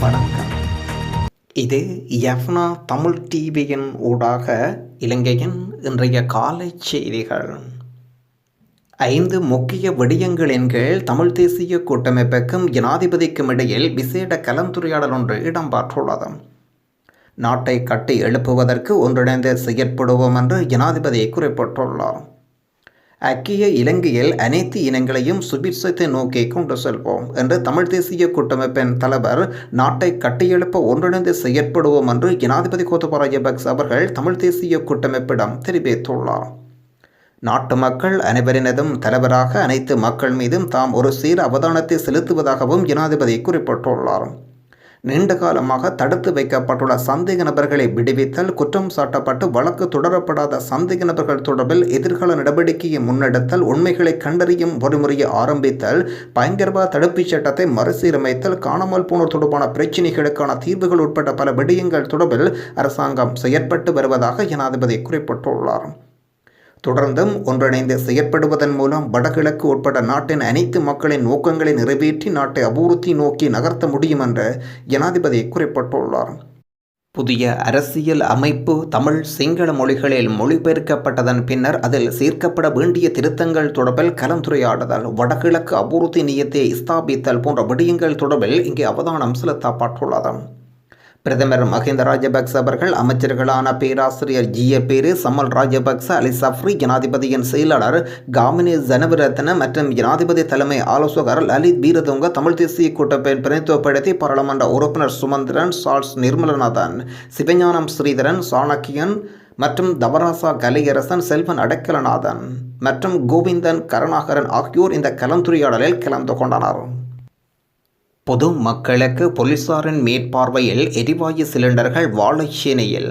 வணக்கம். இது யஃப்னா தமிழ் டிவியின் ஊடாக இலங்கையின் இன்றைய காலை செய்திகள். 5 முக்கிய விடயங்களின் கீழ் தமிழ் தேசிய கூட்டமைப்புக்கும் ஜனாதிபதிக்கும் இடையில் விசேட கலந்துரையாடல் ஒன்று இடம்பெற்றுள்ளது. நாட்டை கட்டி எழுப்புவதற்கு ஒன்றிணைந்து செயற்படுவோம் என்று ஜனாதிபதி குறிப்பிட்டுள்ளார். ஐக்கிய இலங்கையில் அனைத்து இனங்களையும் சுபிட்சத்தை நோக்கி கொண்டு செல்வோம் என்று தமிழ் தேசிய கூட்டமைப்பின் தலைவர் நாட்டை கட்டியெழுப்ப ஒன்றிணைந்து செயற்படுவோம் என்று ஜனாதிபதி கோத்தபாய ராஜபக்ச அவர்கள் தமிழ் தேசிய கூட்டமைப்பிடம் தெரிவித்துள்ளார். நாட்டு மக்கள் அனைவரினதும் தலைவராக அனைத்து மக்கள் மீதும் தாம் ஒரு சீர அவதானத்தை செலுத்துவதாகவும் ஜனாதிபதி குறிப்பிட்டுள்ளார். நீண்ட காலமாக தடுத்து வைக்கப்பட்டுள்ள சந்தேக நபர்களை விடுவித்தல், குற்றம் சாட்டப்பட்டு வழக்கு தொடரப்படாத சந்தேக நபர்கள் தொடர்பில் எதிர்கால நடவடிக்கையை முன்னெடுத்தல், உண்மைகளை கண்டறியும் பொறிமுறையை ஆரம்பித்தல், பயங்கரவாத தடுப்புச் சட்டத்தை மறுசீரமைத்தல், காணாமல் போனோர் தொடர்பான பிரச்சினைகளுக்கான தீர்வுகள் உட்பட்ட பல விடயங்கள் தொடர்பில் அரசாங்கம் செயற்பட்டு வருவதாக ஜனாதிபதி குறிப்பிட்டுள்ளார். தொடர்ந்தும் ஒன்றிணைந்து செயற்படுவதன் மூலம் வடகிழக்கு உட்பட நாட்டின் அனைத்து மக்களின் நோக்கங்களை நிறைவேற்றி நாட்டை அபிவிருத்தி நோக்கி நகர்த்த முடியும் என்று ஜனாதிபதி குறிப்பிட்டுள்ளார். புதிய அரசியல் அமைப்பு தமிழ் சிங்கள மொழிகளில் மொழிபெயர்க்கப்பட்டதன் பின்னர் அதில் சேர்க்கப்பட வேண்டிய திருத்தங்கள் தொடர்பில் கலந்துரையாடுதல், வடகிழக்கு அபிவிருத்தி நியத்தை ஸ்தாபித்தல் போன்ற விடயங்கள் தொடர்பில் இங்கே அவதானம் செலுத்தப்பட்டுள்ளது. பிரதமர் மஹிந்த ராஜபக்ச அவர்கள் அமைச்சர்களான பேராசிரியர் ஜி.ஏ. சமல் ராஜபக்ச, அலி சஃப்ரி, ஜனாதிபதியின் செயலாளர் காமினி ஜனவிரத்ன மற்றும் ஜனாதிபதி தலைமை ஆலோசகர் லலித் பீரதுங்க, தமிழ் தேசிய கூட்டமைப்பை பிரதிநிதித்துவப்படுத்தி பாராளுமன்ற உறுப்பினர் சுமந்திரன், சார்ல்ஸ் நிர்மலநாதன், சிவஞானம் ஸ்ரீதரன், சாணக்கியன் மற்றும் தவராசா கலையரசன், செல்வன் அடைக்கலநாதன் மற்றும் கோவிந்தன் கருணாகரன் ஆகியோர் இந்த கலந்துரையாடலில் கலந்து கொண்டனர். பொது மக்களுக்கு போலீசாரின் மேற்பார்வையில் எரிவாயு சிலிண்டர்கள் வாழைச்சேனையில்.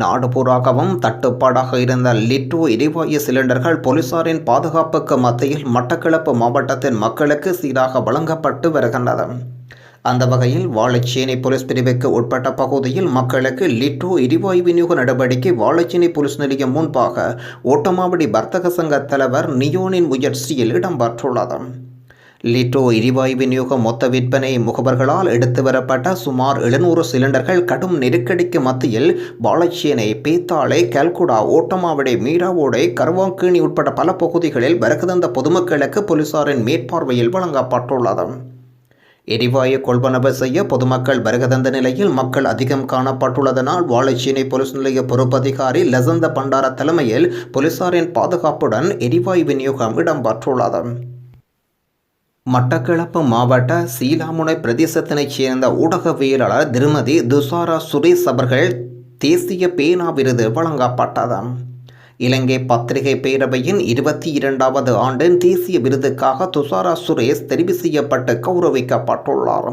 நாடு பூராகவும் தட்டுப்பாடாக இருந்த லிட்டோ எரிவாயு சிலிண்டர்கள் போலீசாரின் பாதுகாப்புக்கு மத்தியில் மட்டக்களப்பு மாவட்டத்தின் மக்களுக்கு சீராக வழங்கப்பட்டு வருகின்றது. அந்த வகையில் வாழைச்சேனை போலீஸ் பிரிவுக்கு உட்பட்ட பகுதியில் மக்களுக்கு லிட்டோ எரிவாயு விநியோக நடவடிக்கை வாழைச்சேனை போலீஸ் நிலையம் முன்பாக ஓட்டமாவடி வர்த்தக சங்க தலைவர் நியோனின் முயற்சியில் இடம்பெற்றுள்ளது. லிட்டோ எரிவாயு விநியோக மொத்த விற்பனை முகவர்களால் எடுத்து வரப்பட்ட சுமார் 700 சிலிண்டர்கள் கடும் நெருக்கடிக்கு மத்தியில் வாழைச்சேனை, பேத்தாளை, கல்குடா, ஓட்டமாவடி, மீராவோடை, கருவாங்கேணி உட்பட பல பகுதிகளில் வருகதந்த பொதுமக்களுக்கு போலீசாரின் மேற்பார்வையில் வழங்கப்பட்டுள்ளது. எரிவாயு கொள்வனவு செய்ய பொதுமக்கள் வருகதந்த நிலையில் மக்கள் அதிகம் காணப்பட்டுள்ளதனால் வாழைச்சேனை போலீஸ் நிலைய பொறுப்பதிகாரி லசந்த பண்டார தலைமையில் போலீசாரின் பாதுகாப்புடன் எரிவாயு விநியோகம் இடம்பெற்றுள்ளது. மட்டக்களப்பு மாவட்ட சீலாமுனை பிரதேசத்தினைச் சேர்ந்த ஊடகவியலாளர் திருமதி துஷாரா சுரேஷ் அவர்கள் தேசிய பேனா விருது வழங்கப்பட்டது. இலங்கை பத்திரிகை பேரவையின் 22வது ஆண்டின் தேசிய விருதுக்காக துஷாரா சுரேஷ் தெரிவு செய்யப்பட்டு கௌரவிக்கப்பட்டுள்ளார்.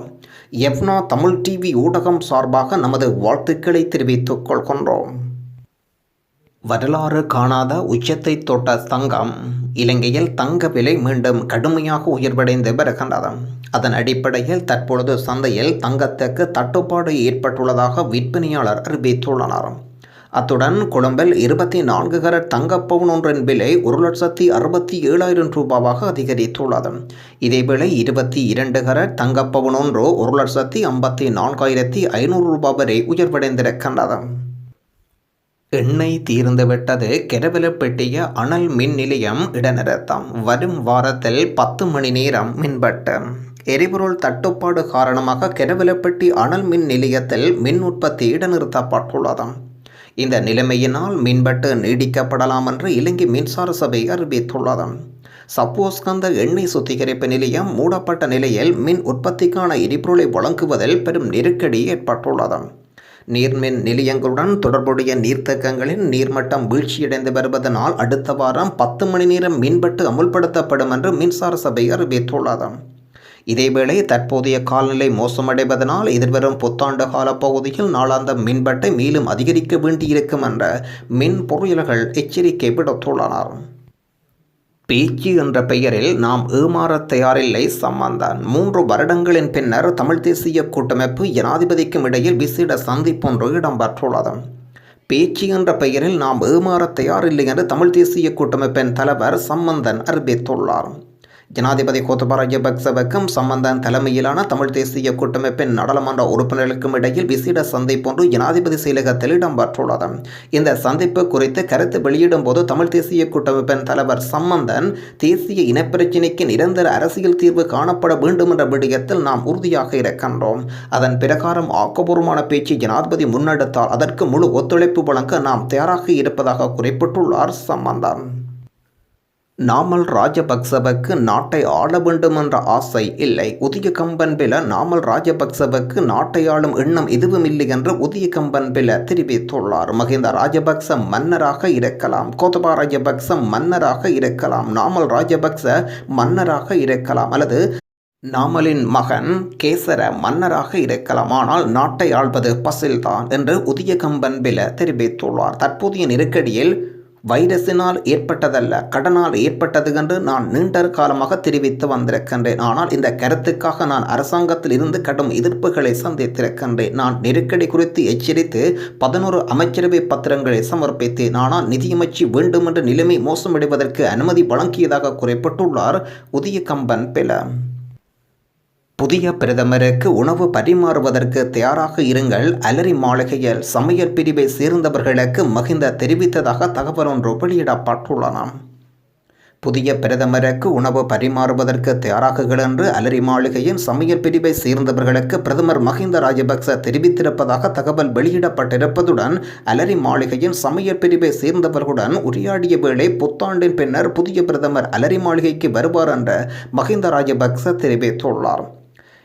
யஃப்னா தமிழ் டிவி ஊடகம் சார்பாக நமது வாழ்த்துக்களை தெரிவித்துக் கொள்கின்றோம். வரலாறு காணாத உச்சத்தை தொட்ட தங்கம். இலங்கையில் தங்க விலை மீண்டும் கடுமையாக உயர்வடைந்து வருகின்றது. அதன் அடிப்படையில் தற்பொழுது சந்தையில் தங்கத்துக்கு தட்டுப்பாடு ஏற்பட்டுள்ளதாக விற்பனையாளர் அறிவித்துள்ளனர். அத்துடன் கொழும்பில் 24 கரட் தங்கப்பவுன் ஒன்றின் விலை 1,67,000 ரூபாவாக அதிகரித்துள்ளது. இதேவேளை 22 கரட் தங்கப்பவுன் ஒன்று 1,54,500 ரூபாய் வரை உயர்வடைந்திருக்கின்றது. எண்ணெய் தீர்ந்துவிட்டது, கெரவலப்பட்டிய அனல் மின் நிலையம் இடைநிறுத்தம். வரும் வாரத்தில் 10 மணி நேரம் மின்வெட்டு. எரிபொருள் தட்டுப்பாடு காரணமாக கெரவலப்பட்டி அனல் மின் நிலையத்தில் மின் உற்பத்தி இடைநிறுத்தப்பட்டுள்ளது. இந்த நிலைமையினால் மின்வெட்டு நீடிக்கப்படலாம் என்று இலங்கை மின்சார சபை அறிவித்துள்ளது. சப்போஸ்கந்த எண்ணெய் சுத்திகரிப்பு நிலையம் மூடப்பட்ட நிலையில் மின் உற்பத்திக்கான எரிபொருளை வழங்குவதில் பெரும் நெருக்கடி ஏற்பட்டுள்ளது. நீர்மின் நிலையங்களுடன் தொடர்புடைய நீர்த்தேக்கங்களின் நீர்மட்டம் வீழ்ச்சியடைந்து வருவதனால் அடுத்த வாரம் 10 மணி நேரம் மின்வெட்டு அமுல்படுத்தப்படும் என்று மின்சார சபை அறிவித்துள்ளது. இதேவேளை தற்போதைய காலநிலை மோசமடைவதனால் எதிர்வரும் புத்தாண்டு கால பகுதியில் நாளாந்த மின்வெட்டை மேலும் அதிகரிக்க வேண்டியிருக்கும் என்ற மின் பொறியாளர்கள் எச்சரிக்கை விடுத்துள்ளனர். பேச்சு என்ற பெயரில் நாம் ஏமாறத் தயாரில்லை சம்பந்தன். 3 வருடங்களின் பின்னர் தமிழ் தேசிய கூட்டமைப்பு ஜனாதிபதிக்கும் இடையில் விசேட சந்திப்பொன்று இடம்பெற்றுள்ளது. பேச்சு என்ற பெயரில் நாம் ஏமாறத் தயாரில்லை என்று தமிழ் தேசிய கூட்டமைப்பின் தலைவர் சம்பந்தன் அறிவித்துள்ளார். ஜனாதிபதி கோத்தபாய ராஜபக்சவுக்கும் சம்பந்தன் தலைமையிலான தமிழ் தேசிய கூட்டமைப்பின் நாடாளுமன்ற உறுப்பினர்களுக்கும் இடையில் விசேட சந்திப்பு ஒன்று ஜனாதிபதி செயலகத்தில் இடம்பெற்றுள்ளது. இந்த சந்திப்பு குறித்து கருத்து வெளியிடும் போது தமிழ் தேசிய கூட்டமைப்பின் தலைவர் சம்பந்தன் தேசிய இனப்பிரச்சினைக்கு நிரந்தர அரசியல் தீர்வு காணப்பட வேண்டும் என்ற விடயத்தில் நாம் உறுதியாக இருக்கின்றோம். அதன் பிரகாரம் ஆக்கப்பூர்வமான பேச்சு ஜனாதிபதி முன்னெடுத்தால் அதற்கு முழு ஒத்துழைப்பு வழங்க நாம் தயாராக இருப்பதாக குறிப்பிட்டுள்ளார் சம்பந்தன். நாமல் ராஜபக்சவுக்கு நாட்டை ஆள வேண்டும் என்ற ஆசை இல்லை. உதய கம்பன்பில நாமல் ராஜபக்சவுக்கு நாட்டை ஆளும் எண்ணம் எதுவும் இல்லை என்று உதய கம்பன்பில தெரிவித்துள்ளார். மஹிந்த ராஜபக்ச மன்னராக இருக்கலாம், கோத்தபாய ராஜபக்ச மன்னராக இருக்கலாம், நாமல் ராஜபக்ச மன்னராக இருக்கலாம், அல்லது நாமலின் மகன் கேசர மன்னராக இருக்கலாம். ஆனால் நாட்டை ஆள்வது பசில்தான் என்று உதய கம்பன்பில தெரிவித்துள்ளார். தற்போதைய நெருக்கடியில் வைரஸினால் ஏற்பட்டதல்ல, கடனால் ஏற்பட்டது என்று நான் நீண்ட காலமாக தெரிவித்து வந்திருக்கின்றேன். ஆனால் இந்த கருத்துக்காக நான் அரசாங்கத்தில் இருந்து கடும் எதிர்ப்புகளை சந்தித்திருக்கின்றேன். நான் நெருக்கடி குறித்து எச்சரித்து 11 அமைச்சரவை பத்திரங்களை சமர்ப்பித்தேன். ஆனால் நிதியமைச்சு வேண்டும் என்று நிலைமை மோசமடைவதற்கு அனுமதி வழங்கியதாக குறிப்பிட்டுள்ளார் உதய கம்பன்பில. புதிய பிரதமருக்கு உணவு பரிமாறுவதற்கு தயாராக இருங்கள், அலரி மாளிகையில் சமையல் பிரிவை சேர்ந்தவர்களுக்கு மஹிந்த தெரிவித்ததாக தகவல் ஒன்று வெளியிடப்பட்டுள்ளன. புதிய பிரதமருக்கு உணவு பரிமாறுவதற்கு தயாராகுங்கள் என்று அலரி மாளிகையின் சமையல் பிரிவை சேர்ந்தவர்களுக்கு பிரதமர் மஹிந்த ராஜபக்ச தெரிவித்திருப்பதாக தகவல் வெளியிடப்பட்டிருப்பதுடன் அலரி மாளிகையின் சமையல் பிரிவை சேர்ந்தவர்களுடன் உரையாடிய வேளை புத்தாண்டின் பின்னர் புதிய பிரதமர் அலரி மாளிகைக்கு வருவார் என்று மஹிந்த ராஜபக்ச தெரிவித்துள்ளார்.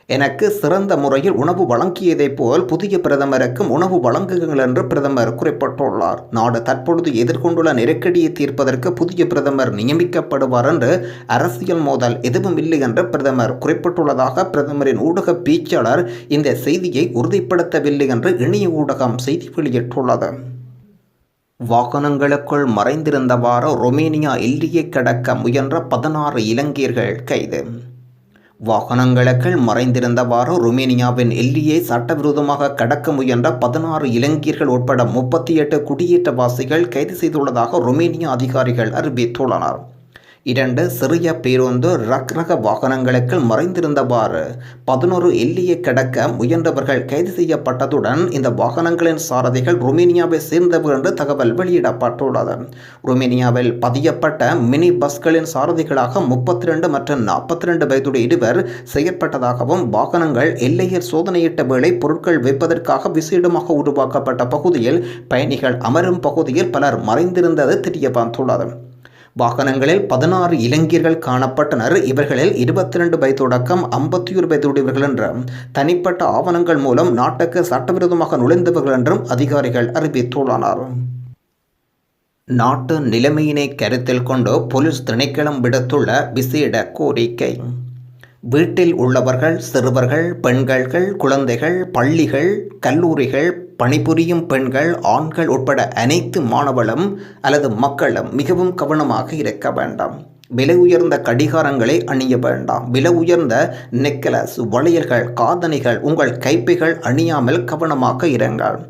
எனக்கு சிறந்த முறையில் உணவு வழங்கியதைப் போல் புதிய பிரதமருக்கும் உணவு வழங்குங்கள் என்று பிரதமர் குறிப்பிட்டுள்ளார். நாடு தற்பொழுது எதிர்கொண்டுள்ள நெருக்கடியை தீர்ப்பதற்கு புதிய பிரதமர் நியமிக்கப்படுவார் என்று அரசியல் மோதல் எதுவும் இல்லை என்று பிரதமர் குறிப்பிட்டுள்ளதாக பிரதமரின் ஊடக பேச்சாளர் இந்த செய்தியை உறுதிப்படுத்தவில்லை என்று இணைய ஊடகம் செய்தி வெளியிட்டுள்ளது. வாகனங்களுக்குள் மறைந்திருந்தவாறு ரொமேனியா எல்லையை கடக்க முயன்ற 16 இலங்கையர்கள் கைது. வாகனங்களுக்குள் மறைந்திருந்தவாறு ருமேனியாவின் எல்லையை சட்டவிரோதமாக கடக்க முயன்ற 16 இலங்கையர்கள் உட்பட 38 குடியேற்றவாசிகள் கைது செய்துள்ளதாக ருமேனியா அதிகாரிகள் அறிவித்துள்ளனர். 2 சிறிய பேருந்து ரக வாகனங்களுக்குள் மறைந்திருந்தவாறு 11 எல்லையை கடக்க முயன்றவர்கள் கைது செய்யப்பட்டதுடன் இந்த வாகனங்களின் சாரதிகள் ருமேனியாவை சேர்ந்தவர் என்று தகவல் வெளியிடப்பட்டுள்ளது. ருமேனியாவில் பதியப்பட்ட மினி பஸ்களின் சாரதிகளாக 32 மற்றும் 42 வயதுடைய இருவர் செயற்பட்டதாகவும் வாகனங்கள் எல்லையில் சோதனையிட்ட வேளை பொருட்கள் வைப்பதற்காக விசேடமாக உருவாக்கப்பட்ட பகுதியில் பயணிகள் அமரும் பகுதியில் பலர் மறைந்திருந்தது தெரிய வந்துள்ளது. வாகனங்களில் 16 இலங்கையர்கள் காணப்பட்டனர். இவர்களில் 22 வயது தொடக்கம் 51 வயதுடையவர்கள் என்றும் தனிப்பட்ட ஆவணங்கள் மூலம் நாட்டுக்கு சட்டவிரோதமாக நுழைந்தவர்கள் என்றும் அதிகாரிகள் அறிவித்துள்ளனர். நாட்டு நிலைமையினை கருத்தில் கொண்டு போலீஸ் திணைக்களம் விடுத்துள்ள விசேட கோரிக்கை. வீட்டில் உள்ளவர்கள், சிறுவர்கள், பெண்கள், குழந்தைகள், பள்ளிகள், கல்லூரிகள், பணிபுரியும் பெண்கள், ஆண்கள் உட்பட அனைத்து மாணவர்களும் அல்லது மக்களும் மிகவும் கவனமாக இருக்க வேண்டாம். விலை உயர்ந்த கடிகாரங்களை அணிய வேண்டாம். விலை உயர்ந்த நெக்லஸ், வளையல்கள், காதணிகள், உங்கள் கைப்பைகள் அணியாமல் கவனமாக இருங்கள்.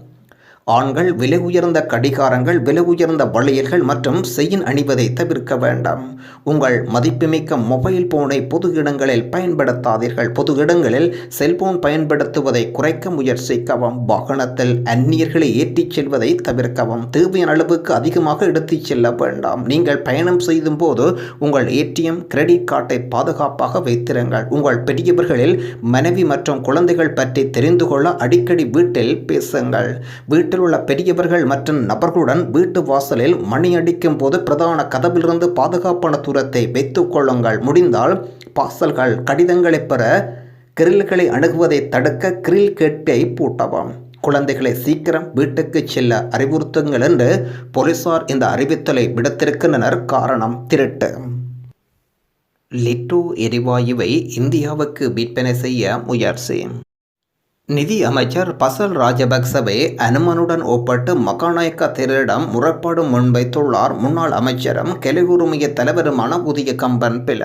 ஆண்கள் விலை உயர்ந்த கடிகாரங்கள், விலை உயர்ந்த வளையல்கள் மற்றும் செயின் அணிவதை தவிர்க்க வேண்டாம். உங்கள் மதிப்புமிக்க மொபைல் போனை பொது இடங்களில் பயன்படுத்தாதீர்கள். பொது இடங்களில் செல்போன் பயன்படுத்துவதை குறைக்க முயற்சிக்கவும். வாகனத்தில் அந்நியர்களை ஏற்றிச் செல்வதை தவிர்க்கவும். தேவையான அளவுக்கு அதிகமாக எடுத்துச் செல்ல வேண்டாம். நீங்கள் பயணம் செய்யும் போது உங்கள் ஏடிஎம், கிரெடிட் கார்டை பாதுகாப்பாக வைத்திருங்கள். உங்கள் பெரியவர்களில் மனைவி மற்றும் குழந்தைகள் பற்றி தெரிந்து கொள்ள அடிக்கடி வீட்டில் பேசுங்கள். வீட்டில் உள்ள பெரியவர்கள் மற்றும் நபர்களுடன் வீட்டு வாசலில் மணி அடிக்கும் போது பிரதான கதவிலிருந்து பாதுகாப்பான தூரத்தை வைத்துக் கொள்ளுங்கள். முடிந்தால் பார்சல்கள், கடிதங்களை பெற கிரில்களை அணுகுவதை தடுக்க கிரில் கேட்டை பூட்டவும். குழந்தைகளை சீக்கிரம் வீட்டுக்கு செல்ல அறிவுறுத்துங்கள் என்று போலீசார் இந்த அறிவித்தலை விடுத்திருக்கின்றனர். காரணம் திருட்டு. லிட்டோ எரிவாயுவை இந்தியாவுக்கு விற்பனை செய்ய முயற்சி. நிதி அமைச்சர் பசல் ராஜபக்சவை அனுமனுடன் ஒப்பட்டு மகாநாயக்க தேரரிடம் முறைப்பாடு முன்வைத்துள்ளார் முன்னாள் அமைச்சரும் கெலகுருமைய தலைவருமான உதய கம்பன்பில.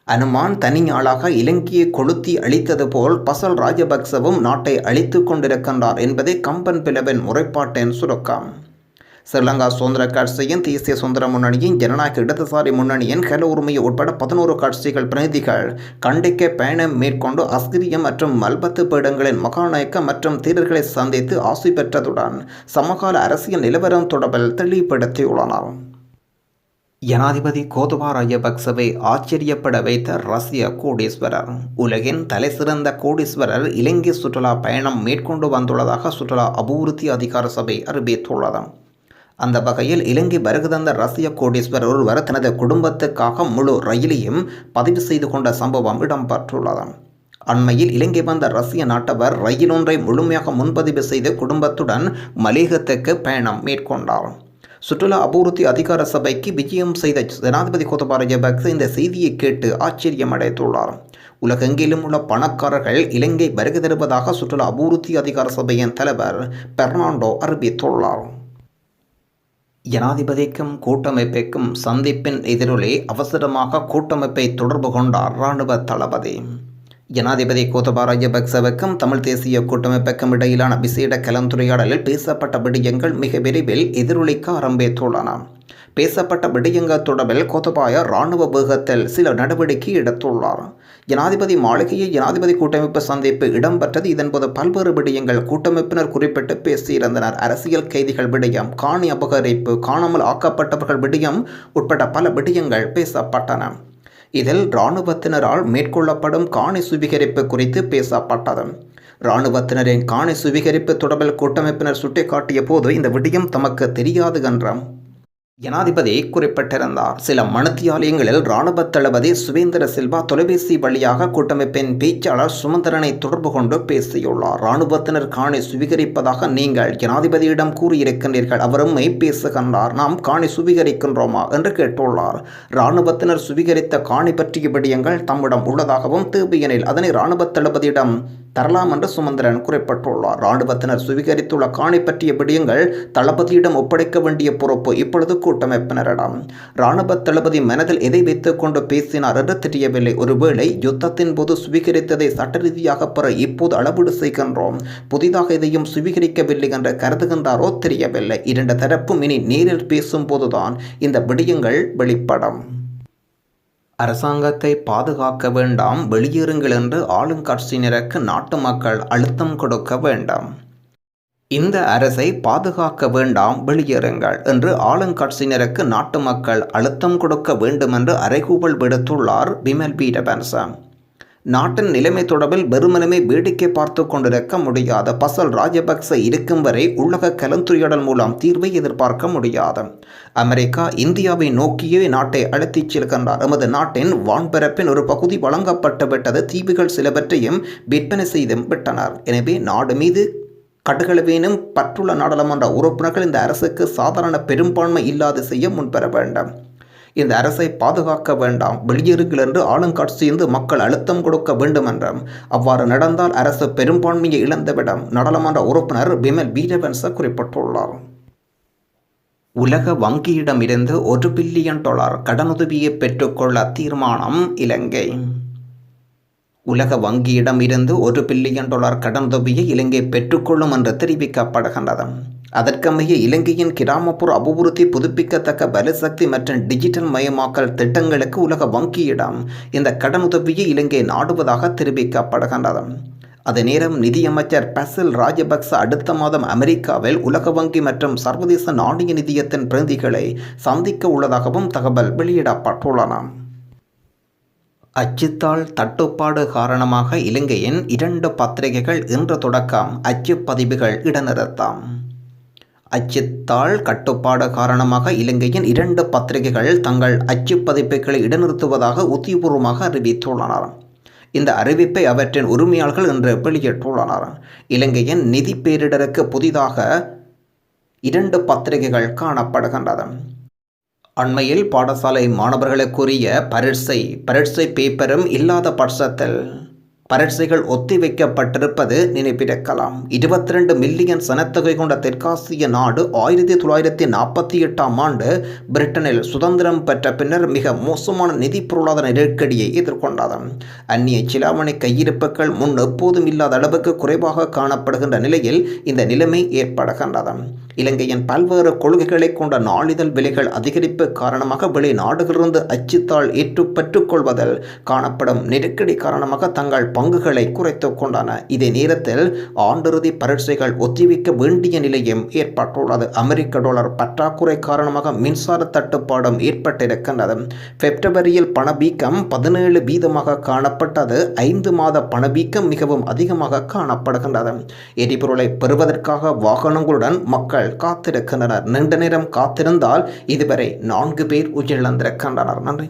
அனுமான் தனியாளாக இலங்கையை கொளுத்தி அழித்தது போல் பசல் ராஜபக்சவும் நாட்டை அழித்து கொண்டிருக்கின்றார் என்பதை கம்பன்பிலவின் முறைப்பாட்டின் சுருக்கம். ஸ்ரீலங்கா சுதந்திர கட்சியின், தேசிய சுதந்திர முன்னணியின், ஜனநாயக இடதுசாரி முன்னணியின், கல உரிமை உட்பட 11 கட்சிகள் பிரதிநிதிகள் கண்டிக்க பயணம் மேற்கொண்டு அஸ்கிரிய மற்றும் மல்பத்து பீடங்களின் மகாநாயக்க மற்றும் தீரர்களை சந்தித்து ஆசி பெற்றதுடன் சமகால அரசியல் நிலவரம் தொடர்பில் தெளிவுபடுத்தியுள்ளனர். ஜனாதிபதி கோத்தபாய ராஜபக்சவை ஆச்சரியப்பட வைத்த ரஷ்ய கோடீஸ்வரர். உலகின் தலைசிறந்த கோடீஸ்வரர் இலங்கை சுற்றுலா பயணம் மேற்கொண்டு வந்துள்ளதாக சுற்றுலா அபிவிருத்தி அதிகார சபை அறிவித்துள்ளது. அந்த வகையில் இலங்கை வருகை தந்த ரஷ்ய கோடீஸ்வரர் ஒருவர் தனது குடும்பத்துக்காக முழு ரயிலையும் பதிவு செய்து கொண்ட சம்பவம் இடம்பெற்றுள்ளது. அண்மையில் இலங்கை வந்த ரஷ்ய நாட்டவர் ரயில் ஒன்றை முழுமையாக முன்பதிவு செய்து குடும்பத்துடன் மலேகத்துக்கு பயணம் மேற்கொண்டார். சுற்றுலா அபிவிருத்தி அதிகார சபைக்கு விஜயம் செய்த ஜனாதிபதி கோத்தபாய ராஜபக்ச இந்த செய்தியை கேட்டு ஆச்சரியமடைந்துள்ளார். உலகெங்கிலும் உள்ள பணக்காரர்கள் இலங்கை வருகை தருவதாக சுற்றுலா அபிவிருத்தி அதிகார சபையின் தலைவர் பெர்னாண்டோ அறிவித்துள்ளார். ஜனாதிபதிக்கும் கூட்டமைப்புக்கும் சந்திப்பின் எதிரொலி அவசரமாக கூட்டமைப்பை தொடர்பு கொண்டார் இராணுவ தளபதி. ஜனாதிபதி கோத்தபாய ராஜபக்சவுக்கும் தமிழ் தேசிய கூட்டமைப்புக்கும் இடையிலான விசேட கலந்துரையாடலில் பேசப்பட்ட விடயங்கள் மிக விரைவில் எதிரொலிக்க ஆரம்பித்துள்ளன. பேசப்பட்ட விடயங்கள் தொடர்பில் கோத்தபாய இராணுவ வேகத்தில் சில நடவடிக்கை எடுத்துள்ளார். ஜனாதிபதி மாளிகையில் ஜனாதிபதி கூட்டமைப்பு சந்திப்பு இடம்பெற்றது. இதன்போது பல்வேறு விடயங்கள் கூட்டமைப்பினர் குறிப்பிட்டு பேசியிருந்தனர். அரசியல் கைதிகள் விடயம், காணி அபகரிப்பு, காணாமல் ஆக்கப்பட்டவர்கள் விடயம் உட்பட பல விடயங்கள் பேசப்பட்டன. இதில் இராணுவத்தினரால் மேற்கொள்ளப்படும் காணி சுவீகரிப்பு குறித்து பேசப்பட்டது. இராணுவத்தினரின் காணி சுவீகரிப்பு தொடர்பில் கூட்டமைப்பினர் சுட்டிக்காட்டிய போது இந்த விடயம் தமக்கு தெரியாது என்றும் ஜனாதிபதி குறிப்பிட்டிருந்தார். சில மணித்தியாலயங்களில் இராணுவ தளபதி சுவேந்திர சில்வா தொலைபேசி வழியாக கூட்டமைப்பின் பேச்சாளர் சுமந்திரனை தொடர்பு கொண்டு பேசியுள்ளார். இராணுவத்தினர் காணி சுவீகரிப்பதாக நீங்கள் ஜனாதிபதியிடம் கூறியிருக்கின்றீர்கள். அவரும் பேசுகின்றார். நாம் காணி சுவீகரிக்கின்றோமா என்று கேட்டுள்ளார். இராணுவத்தினர் சுவீகரித்த காணி பற்றிய விடயங்கள் தம்மிடம் உள்ளதாகவும் தேவையெனில் அதனை இராணுவ தளபதியிடம் தரலாம் என்று சுமந்திரன் குறிப்பிட்டுள்ளார். இராணுவத்தினர் சுவீகரித்துள்ள காணி பற்றிய விடயங்கள் தளபதியிடம் ஒப்படைக்க வேண்டிய பொறுப்பு இப்பொழுது கூட்டமைப்பினரிடம். இராணுவ தளபதி மனதில் எதை வைத்துக் கொண்டு பேசினார் என்று தெரியவில்லை. ஒருவேளை யுத்தத்தின் போது சுவீகரித்ததை சட்ட ரீதியாக பெற இப்போது அளவீடு செய்கின்றோம், புதிதாக எதையும் சுவீகரிக்கவில்லை என்று கருதுகின்றாரோ தெரியவில்லை. இரண்டு தரப்பும் இனி நேரில் பேசும் போதுதான் இந்த விடயங்கள் வெளிப்படும். அரசாங்கத்தை பாதுகாக்க வேண்டாம், வெளியேறுங்கள் என்று ஆளுங்கட்சியினருக்கு நாட்டு மக்கள் அழுத்தம் கொடுக்க வேண்டாம். இந்த அரசை பாதுகாக்க வேண்டாம், வெளியேறுங்கள் என்று ஆளுங்கட்சியினருக்கு நாட்டு மக்கள் அழுத்தம் கொடுக்க வேண்டும் என்று அறைகூவல் விடுத்துள்ளார் பிமல் வீரவன்ச. நாட்டின் நிலைமை தொடர்பில் வெறுமனமே வேடிக்கை பார்த்து கொண்டிருக்க முடியாது. பசல் ராஜபக்ச இருக்கும் வரை உலக கலந்துரையாடல் மூலம் தீர்வை எதிர்பார்க்க முடியாது. அமெரிக்கா இந்தியாவை நோக்கியே நாட்டை அழைத்துச் செல்கின்றார். எமது நாட்டின் வான்பரப்பின் ஒரு பகுதி வழங்கப்பட்டுவிட்டது. தீவுகள் சிலவற்றையும் விற்பனை செய்து விட்டனர். எனவே நாடு மீது கடுகளவேனும் பற்றுள்ள நாடாளுமன்ற உறுப்பினர்கள் இந்த அரசுக்கு சாதாரண பெரும்பான்மை இல்லாது செய்ய முன்வர வேண்டும். இந்த அரசை பாதுகாக்க வேண்டாம், வெளியேறுங்கள் என்று ஆளுங்கட்சியிருந்து மக்கள் அழுத்தம் கொடுக்க வேண்டும் என்றும், அவ்வாறு நடந்தால் அரசு பெரும்பான்மையை இழந்துவிடும் நாடாளுமன்ற உறுப்பினர் பிமல் வீரவன்ச குறிப்பிட்டுள்ளார். உலக வங்கியிடமிருந்து $1 பில்லியன் கடனுதவியை பெற்றுக்கொள்ள தீர்மானம் இலங்கை. உலக வங்கியிடம் இருந்து $1 பில்லியன் கடனுதவியை இலங்கை பெற்றுக்கொள்ளும் என்று தெரிவிக்கப்படுகின்றது. அதற்கமைய இலங்கையின் கிராமப்புற அபிவிருத்தி, புதுப்பிக்கத்தக்க பலசக்தி மற்றும் டிஜிட்டல் மயமாக்கல் திட்டங்களுக்கு உலக வங்கியிடம் இந்த கடனுதவியை இலங்கை நாடுவதாக தெரிவிக்கப்படுகின்றது. அதே நேரம் நிதியமைச்சர் பசில் ராஜபக்ச அடுத்த மாதம் அமெரிக்காவில் உலக வங்கி மற்றும் சர்வதேச நாணய நிதியத்தின் பிரதிநிதிகளை சந்திக்க உள்ளதாகவும் தகவல் வெளியிடப்பட்டுள்ளன. அச்சுத்தாள் தட்டுப்பாடு காரணமாக இலங்கையின் 2 பத்திரிகைகள் இன்று தொடக்கம் அச்சுப்பதிவுகள் இடைநிறுத்தம். அச்சுத்தாள் கட்டுப்பாடு காரணமாக இலங்கையின் 2 பத்திரிகைகள் தங்கள் அச்சுப்பதிப்புகளை இடைநிறுத்துவதாக உத்தியபூர்வமாக அறிவித்துள்ளனர். இந்த அறிவிப்பை அவற்றின் உரிமையாளர்கள் இன்று வெளியிட்டுள்ளனர். இலங்கையின் நிதி பேரிடருக்கு புதிதாக 2 பத்திரிகைகள் காணப்படுகின்றன. அண்மையில் பாடசாலை மாணவர்களுக்குரிய பரீட்சை பேப்பரும் இல்லாத பட்சத்தில் பரீட்சைகள் ஒத்திவைக்கப்பட்டிருப்பது நினைப்பிருக்கலாம். 22 மில்லியன் சனத்தொகை கொண்ட தெற்காசிய நாடு 1948ஆம் ஆண்டு பிரிட்டனில் சுதந்திரம் பெற்ற பின்னர் மிக மோசமான நிதி பொருளாதார நெருக்கடியை எதிர்கொண்டது. அந்நிய சிலாவணி கையிருப்புகள் முன் எப்போதும் இல்லாத அளவுக்கு குறைவாக காணப்படுகின்ற நிலையில் இந்த நிலைமை ஏற்படுகின்றது. இலங்கையின் பல்வேறு கொள்கைகளை கொண்ட நாளிதழ் விலைகள் அதிகரிப்பு காரணமாக வெளிநாடுகளிலிருந்து அச்சுத்தாள் பெற்றுக்கொள்வதில் காணப்படும் நெருக்கடி காரணமாக தங்கள் பங்குகளை குறைத்துக் கொண்டன. இதே நேரத்தில் ஆண்டிறுதி பரீட்சைகள் ஒத்திவைக்க வேண்டிய நிலையும் ஏற்பட்டுள்ளது. அமெரிக்க டாலர் பற்றாக்குறை காரணமாக மின்சார தட்டுப்பாடும் ஏற்பட்டிருக்கின்றது. பிப்ரவரியில் பணவீக்கம் 17% காணப்பட்டது. 5 மாத பணவீக்கம் மிகவும் அதிகமாக காணப்படுகின்றது. எரிபொருளை பெறுவதற்காக வாகனங்களுடன் மக்கள் காத்திருக்கின்றனர். நீண்ட நேரம் காத்திருந்தால் இதுவரை 4 பேர் உயிரிழந்திருக்கின்றனர். நன்றி.